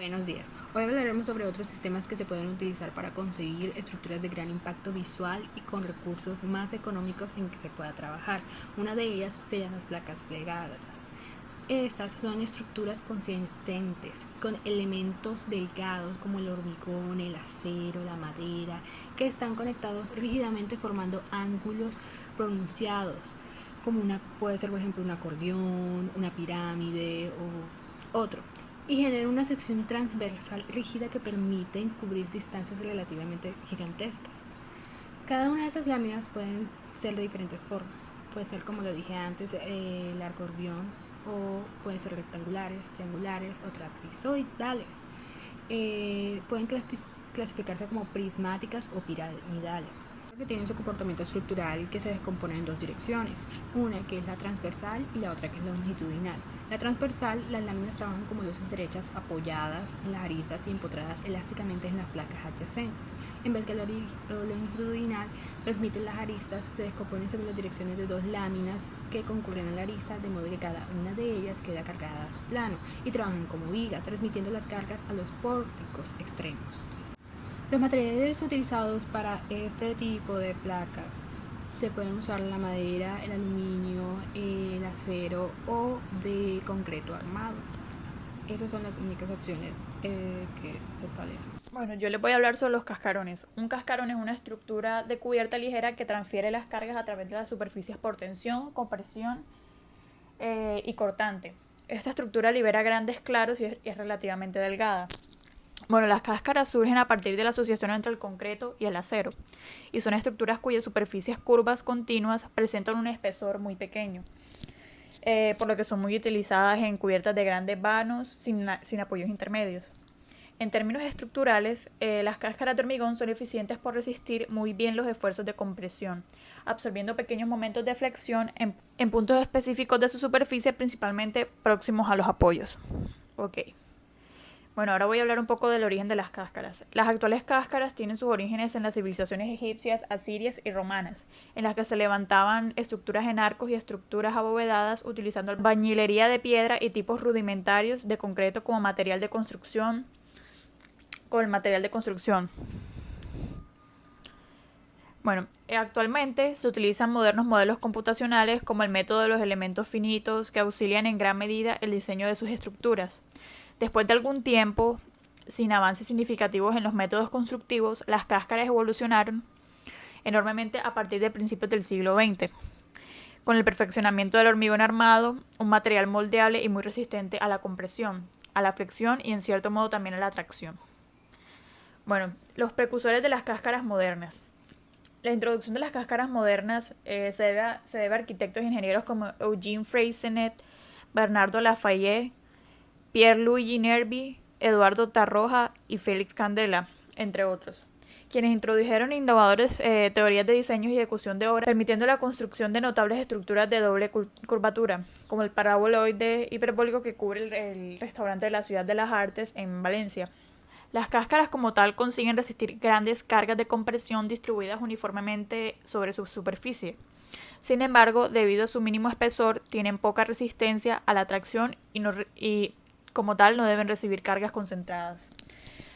Buenos días. Hoy hablaremos sobre otros sistemas que se pueden utilizar para conseguir estructuras de gran impacto visual y con recursos más económicos en que se pueda trabajar. Una de ellas serían las placas plegadas. Estas son estructuras consistentes con elementos delgados como el hormigón, el acero, la madera, que están conectados rígidamente formando ángulos pronunciados, como puede ser por ejemplo un acordeón, una pirámide o otro, y genera una sección transversal rígida que permite cubrir distancias relativamente gigantescas. Cada una de estas láminas pueden ser de diferentes formas. Puede ser, como lo dije antes, el acordeón, o pueden ser rectangulares, triangulares o trapezoidales. Pueden clasificarse como prismáticas o piramidales, que tienen su comportamiento estructural que se descompone en dos direcciones, una que es la transversal y la otra que es la longitudinal. La transversal, las láminas trabajan como luces derechas apoyadas en las aristas y empotradas elásticamente en las placas adyacentes, en vez que la longitudinal transmite las aristas, se descompone según las direcciones de dos láminas que concurren a la arista, de modo que cada una de ellas queda cargada a su plano, y trabajan como viga, transmitiendo las cargas a los pórticos extremos. Los materiales utilizados para este tipo de placas se pueden usar la madera, el aluminio, el acero o de concreto armado. Esas son las únicas opciones que se establecen. Bueno, yo les voy a hablar sobre los cascarones. Un cascarón es una estructura de cubierta ligera que transfiere las cargas a través de las superficies por tensión, compresión y cortante. Esta estructura libera grandes claros y es relativamente delgada. Bueno, las cáscaras surgen a partir de la asociación entre el concreto y el acero, y son estructuras cuyas superficies curvas continuas presentan un espesor muy pequeño, por lo que son muy utilizadas en cubiertas de grandes vanos sin apoyos intermedios. En términos estructurales, las cáscaras de hormigón son eficientes por resistir muy bien los esfuerzos de compresión, absorbiendo pequeños momentos de flexión en puntos específicos de su superficie, principalmente próximos a los apoyos. Ok. Bueno, ahora voy a hablar un poco del origen de las cáscaras. Las actuales cáscaras tienen sus orígenes en las civilizaciones egipcias, asirias y romanas, en las que se levantaban estructuras en arcos y estructuras abovedadas utilizando albañilería de piedra y tipos rudimentarios de concreto como material de construcción, con el material de construcción. Bueno, actualmente se utilizan modernos modelos computacionales como el método de los elementos finitos que auxilian en gran medida el diseño de sus estructuras. Después de algún tiempo, sin avances significativos en los métodos constructivos, las cáscaras evolucionaron enormemente a partir de principios del siglo XX, con el perfeccionamiento del hormigón armado, un material moldeable y muy resistente a la compresión, a la flexión y en cierto modo también a la tracción. Bueno, los precursores de las cáscaras modernas. La introducción de las cáscaras modernas se debe a arquitectos e ingenieros como Eugene Freycinet, Bernardo Lafayette, Pierre-Louis Nervi, Eduardo Tarroja y Félix Candela, entre otros, quienes introdujeron innovadoras teorías de diseño y ejecución de obras, permitiendo la construcción de notables estructuras de doble curvatura, como el paraboloide hiperbólico que cubre el restaurante de la Ciudad de las Artes en Valencia. Las cáscaras como tal consiguen resistir grandes cargas de compresión distribuidas uniformemente sobre su superficie. Sin embargo, debido a su mínimo espesor, tienen poca resistencia a la tracción y como tal no deben recibir cargas concentradas.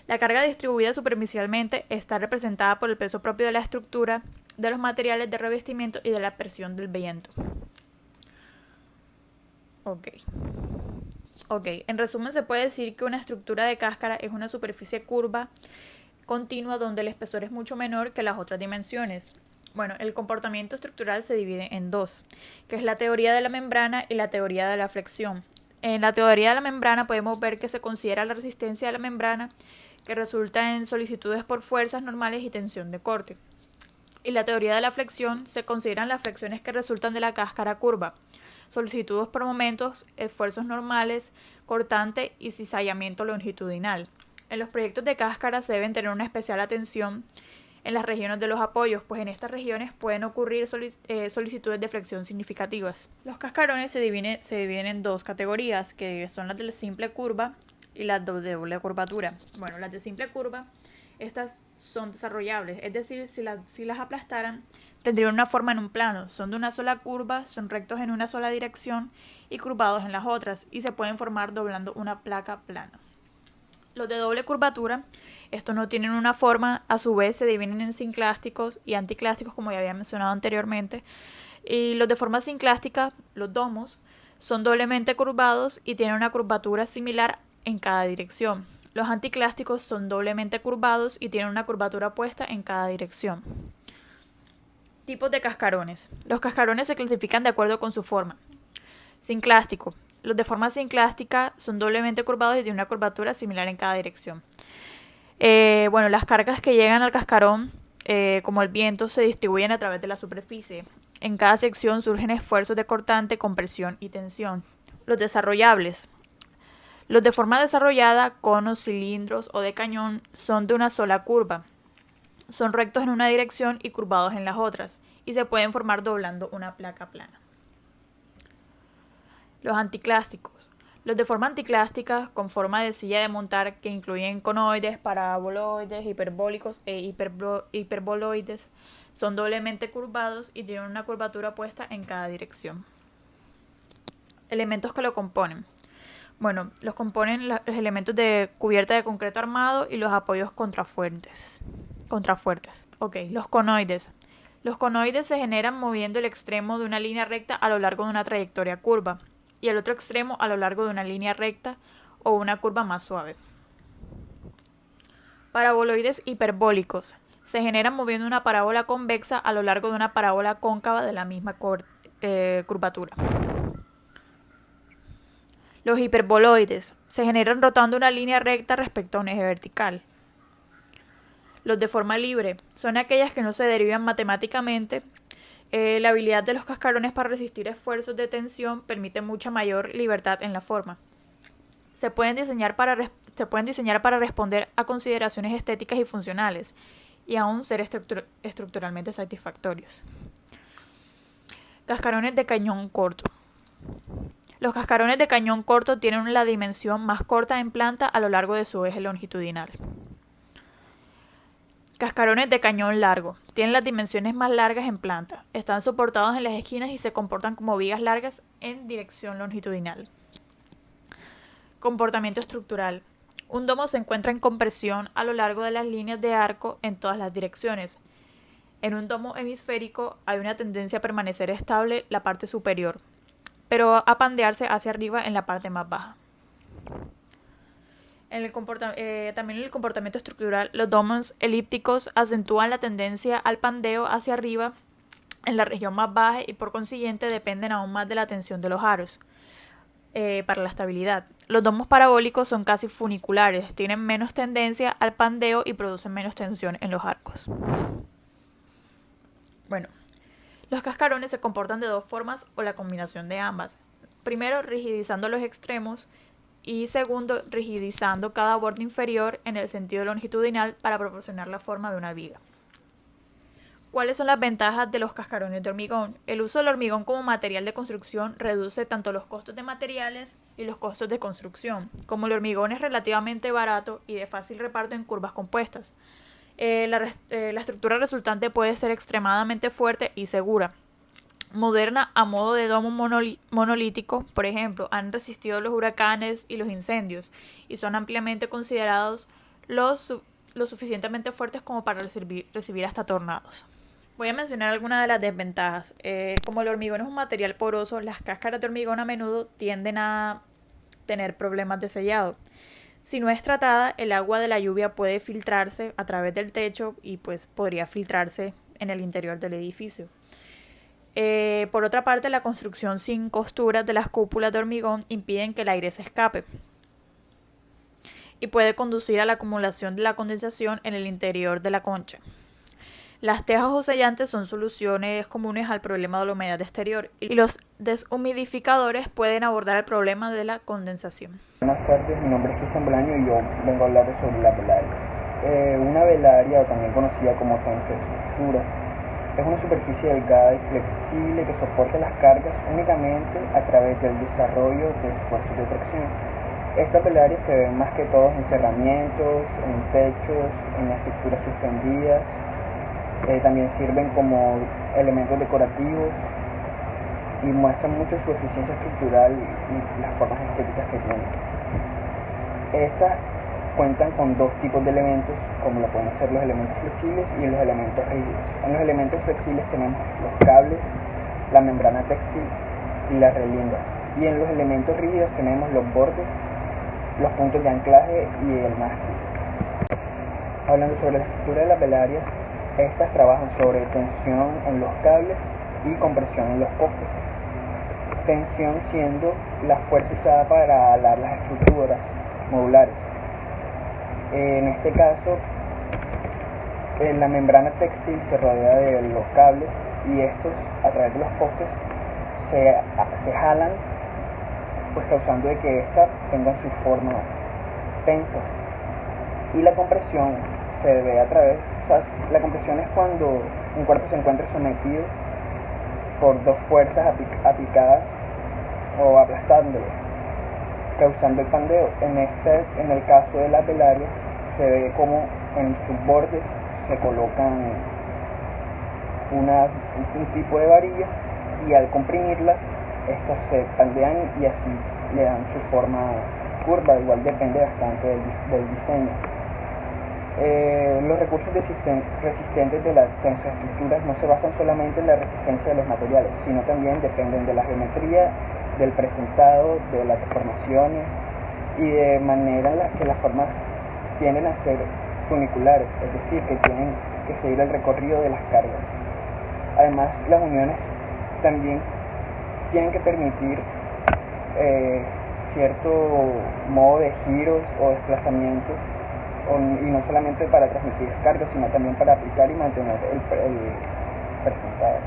La carga distribuida superficialmente está representada por el peso propio de la estructura, de los materiales de revestimiento y de la presión del viento. Ok, en resumen se puede decir que una estructura de cáscara es una superficie curva continua donde el espesor es mucho menor que las otras dimensiones. Bueno, el comportamiento estructural se divide en dos, que es la teoría de la membrana y la teoría de la flexión. En la teoría de la membrana podemos ver que se considera la resistencia de la membrana, que resulta en solicitudes por fuerzas normales y tensión de corte. Y la teoría de la flexión se consideran las flexiones que resultan de la cáscara curva, solicitudes por momentos, esfuerzos normales, cortante y cizallamiento longitudinal. En los proyectos de cáscara se deben tener una especial atención en las regiones de los apoyos, pues en estas regiones pueden ocurrir solicitudes de flexión significativas. Los cascarones se dividen en dos categorías, que son las de la simple curva y las de doble curvatura. Bueno, las de simple curva, estas son desarrollables, es decir, si las aplastaran, tendrían una forma en un plano, son de una sola curva, son rectos en una sola dirección y curvados en las otras, y se pueden formar doblando una placa plana. Los de doble curvatura, estos no tienen una forma, a su vez se dividen en sinclásticos y anticlásticos, como ya había mencionado anteriormente. Y los de forma sinclástica, los domos, son doblemente curvados y tienen una curvatura similar en cada dirección. Los anticlásticos son doblemente curvados y tienen una curvatura opuesta en cada dirección. Tipos de cascarones. Los cascarones se clasifican de acuerdo con su forma. Sinclástico. Los de forma sinclástica son doblemente curvados y tienen una curvatura similar en cada dirección. Las cargas que llegan al cascarón, como el viento, se distribuyen a través de la superficie. En cada sección surgen esfuerzos de cortante, compresión y tensión. Los desarrollables. Los de forma desarrollada, conos, cilindros o de cañón, son de una sola curva. Son rectos en una dirección y curvados en las otras, y se pueden formar doblando una placa plana. Los anticlásticos. Los de forma anticlástica, con forma de silla de montar, que incluyen conoides, paraboloides, hiperbólicos e hiperboloides, son doblemente curvados y tienen una curvatura opuesta en cada dirección. Elementos que lo componen. Los componen los elementos de cubierta de concreto armado y los apoyos contrafuertes. Los conoides. Los conoides se generan moviendo el extremo de una línea recta a lo largo de una trayectoria curva y el otro extremo a lo largo de una línea recta o una curva más suave. Paraboloides hiperbólicos. Se generan moviendo una parábola convexa a lo largo de una parábola cóncava de la misma curvatura. Los hiperboloides se generan rotando una línea recta respecto a un eje vertical. Los de forma libre son aquellas que no se derivan matemáticamente. La habilidad de los cascarones para resistir esfuerzos de tensión permite mucha mayor libertad en la forma. Se pueden diseñar para responder a consideraciones estéticas y funcionales y aún ser estructuralmente satisfactorios. Cascarones de cañón corto. Los cascarones de cañón corto tienen la dimensión más corta en planta a lo largo de su eje longitudinal. Cascarones de cañón largo. Tienen las dimensiones más largas en planta. Están soportados en las esquinas y se comportan como vigas largas en dirección longitudinal. Comportamiento estructural. Un domo se encuentra en compresión a lo largo de las líneas de arco en todas las direcciones. En un domo hemisférico hay una tendencia a permanecer estable la parte superior, pero a pandearse hacia arriba en la parte más baja. También en el comportamiento estructural, los domos elípticos acentúan la tendencia al pandeo hacia arriba en la región más baja y por consiguiente dependen aún más de la tensión de los aros para la estabilidad. Los domos parabólicos son casi funiculares, tienen menos tendencia al pandeo y producen menos tensión en los arcos. Los cascarones se comportan de dos formas o la combinación de ambas. Primero, rigidizando los extremos y segundo, rigidizando cada borde inferior en el sentido longitudinal para proporcionar la forma de una viga. ¿Cuáles son las ventajas de los cascarones de hormigón? El uso del hormigón como material de construcción reduce tanto los costos de materiales y los costos de construcción. Como el hormigón es relativamente barato y de fácil reparto en curvas compuestas, la estructura resultante puede ser extremadamente fuerte y segura. Moderna a modo de domo monolítico, por ejemplo, han resistido los huracanes y los incendios y son ampliamente considerados lo suficientemente fuertes como para recibir hasta tornados. Voy a mencionar algunas de las desventajas. Como el hormigón es un material poroso, las cáscaras de hormigón a menudo tienden a tener problemas de sellado. Si no es tratada, el agua de la lluvia puede filtrarse a través del techo y pues podría filtrarse en el interior del edificio. Por otra parte, la construcción sin costuras de las cúpulas de hormigón impiden que el aire se escape y puede conducir a la acumulación de la condensación en el interior de la concha. Las tejas o sellantes son soluciones comunes al problema de la humedad exterior y los deshumidificadores pueden abordar el problema de la condensación. Buenas tardes, mi nombre es Cristian Bolaño y yo vengo a hablar sobre la velaria. Una velaria, o también conocida como tensoestructura, es una superficie delgada y flexible que soporta las cargas únicamente a través del desarrollo de esfuerzos de tracción. Estas velarias se ven más que todo en cerramientos, en techos, en estructuras suspendidas. También sirven como elementos decorativos y muestran mucho su eficiencia estructural y las formas estéticas que tienen. Estas cuentan con dos tipos de elementos, como lo pueden ser los elementos flexibles y los elementos rígidos. En los elementos flexibles tenemos los cables, la membrana textil y las reliendas. Y en los elementos rígidos tenemos los bordes, los puntos de anclaje y el mástil. Hablando sobre la estructura de las velarias, estas trabajan sobre tensión en los cables y compresión en los postes. Tensión siendo la fuerza usada para alar las estructuras modulares. En este caso, la membrana textil se rodea de los cables y estos, a través de los postes, se jalan, pues causando de que éstas tengan sus formas tensas. Y la compresión se ve a través, la compresión es cuando un cuerpo se encuentra sometido por dos fuerzas aplicadas o aplastándolo, causando el pandeo. En el caso de las velarias se ve como en sus bordes se colocan un tipo de varillas y al comprimirlas estas se pandean y así le dan su forma curva. Igual depende bastante del diseño. Los recursos resistentes de las tensoestructuras no se basan solamente en la resistencia de los materiales, sino también dependen de la geometría, del presentado, de las deformaciones y de manera en la que las formas tienden a ser funiculares, es decir, que tienen que seguir el recorrido de las cargas. Además, las uniones también tienen que permitir cierto modo de giros o desplazamientos, y no solamente para transmitir cargas, sino también para aplicar y mantener el presentado.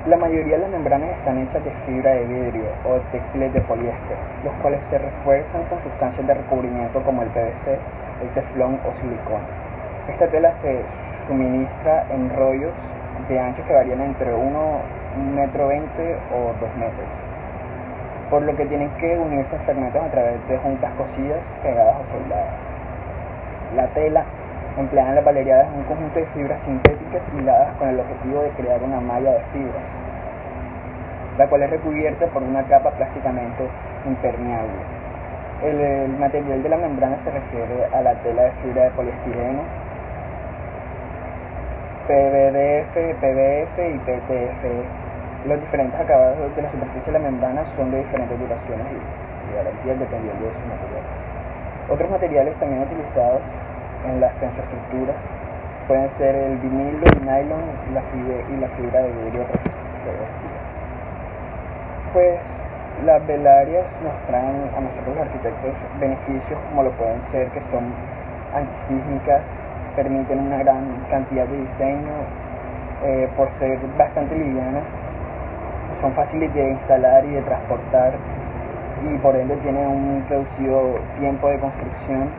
La mayoría de las membranas están hechas de fibra de vidrio o de textiles de poliéster, los cuales se refuerzan con sustancias de recubrimiento como el PVC, el teflón o silicona. Esta tela se suministra en rollos de anchos que varían entre 1,20 metros o 2 metros, por lo que tienen que unirse fragmentos a través de juntas cosidas, pegadas o soldadas. La tela empleada en las valeriadas es un conjunto de fibras sintéticas hiladas con el objetivo de crear una malla de fibras, la cual es recubierta por una capa prácticamente impermeable. El material de la membrana se refiere a la tela de fibra de poliestireno, PVDF, PVF y PTF. Los diferentes acabados de la superficie de la membrana son de diferentes duraciones y garantías dependiendo de su material. Otros materiales también utilizados en las tensoestructuras pueden ser el vinilo, el nylon y la fibra de vidrio revestida. Pues las velarias nos traen a nosotros los arquitectos beneficios, como lo pueden ser que son antisísmicas, permiten una gran cantidad de diseño, por ser bastante livianas, son fáciles de instalar y de transportar y por ende tienen un reducido tiempo de construcción.